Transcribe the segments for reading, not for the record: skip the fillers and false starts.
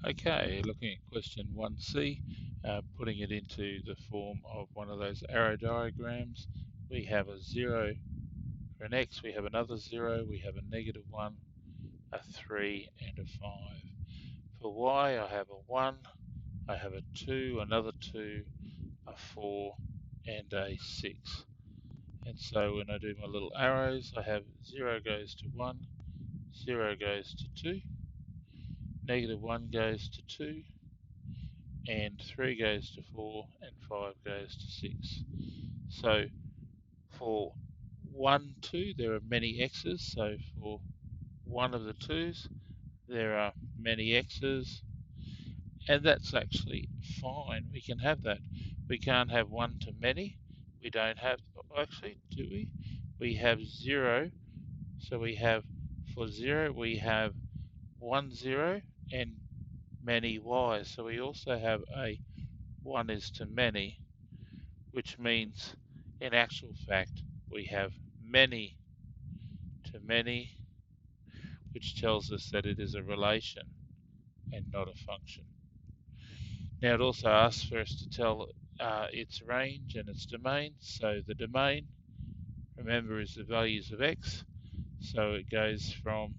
Okay, looking at question 1c, putting it into the form of one of those arrow diagrams. We have a 0 for an x, we have another 0, we have a -1, a 3, and a 5. For y, I have a 1, I have a 2, another 2, a 4, and a 6. And so when I do my little arrows, I have 0 goes to 1, 0 goes to 2, -1 goes to 2, and 3 goes to 4, and 5 goes to 6. So for 1, 2, there are many x's. So for one of the 2's, there are many x's, and that's actually fine. We can have that. We can't have one to many. We don't have, actually, do we? We have 0. So we have, for 0, we have 1 0 and many y's. So we also have a 1 is to many, which means in actual fact we have many to many, which tells us that it is a relation and not a function. Now it also asks for us to tell its range and its domain. So the domain, remember, is the values of x. So it goes from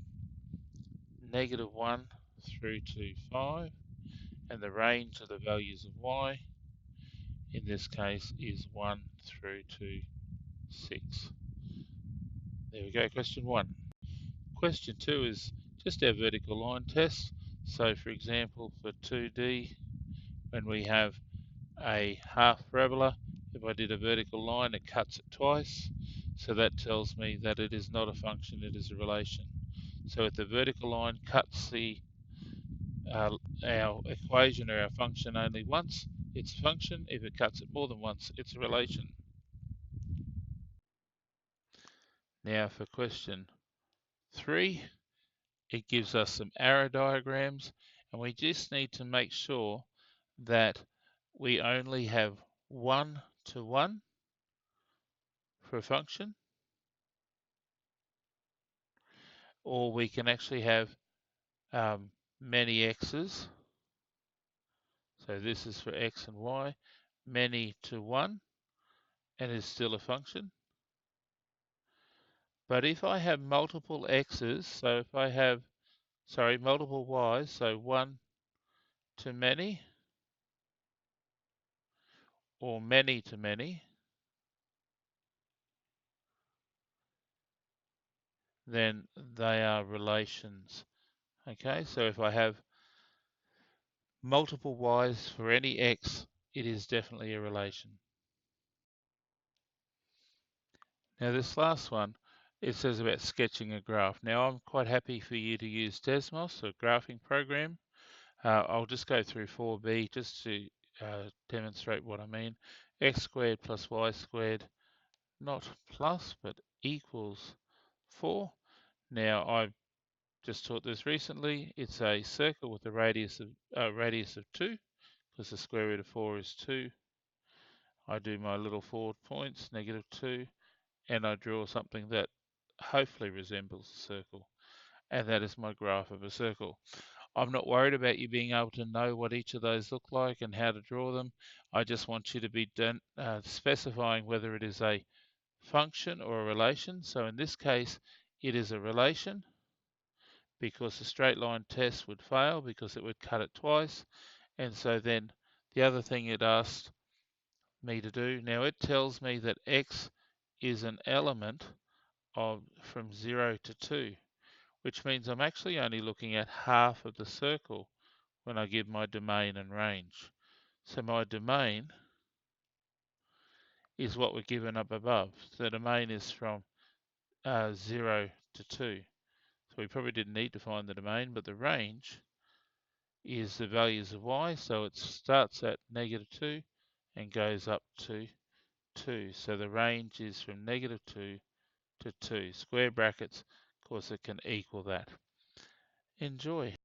-1 through to 5, and the range of the values of y in this case is 1 through to 6. There we go, question 1. Question 2 is just our vertical line test. So for example, for 2D, when we have a half parabola, if I did a vertical line, it cuts it twice. So that tells me that it is not a function, it is a relation. So if the vertical line cuts our equation or our function only once, it's a function. If it cuts it more than once, it's a relation. Now for question 3, it gives us some arrow diagrams, and we just need to make sure that we only have 1 to 1 for a function, or we can actually have many x's. So this is for x and y, many to 1, and is still a function. But if I have multiple x's, so if I have, multiple y's, so 1 to many, or many to many, then they are relations. Okay, so if I have multiple y's for any x, it is definitely a relation. Now this last one, it says about sketching a graph. Now I'm quite happy for you to use Desmos, a graphing program. I'll just go through 4b just to demonstrate what I mean. X squared plus y squared, not plus, but equals 4. Now I've just taught this recently. It's a circle with a radius of 2, because the square root of 4 is 2. I do my little 4 points, -2, and I draw something that hopefully resembles a circle. And that is my graph of a circle. I'm not worried about you being able to know what each of those look like and how to draw them. I just want you to be specifying whether it is a function or a relation. So in this case, it is a relation, because the straight line test would fail because it would cut it twice. And so then the other thing it asked me to do, now it tells me that x is an element of from 0 to 2, which means I'm actually only looking at half of the circle when I give my domain and range. So my domain is what we're given up above. So the domain is from 0 to 2. So we probably didn't need to find the domain, but the range is the values of y. So it starts at -2 and goes up to 2. So the range is from -2 to 2. Square brackets, of course, it can equal that. Enjoy.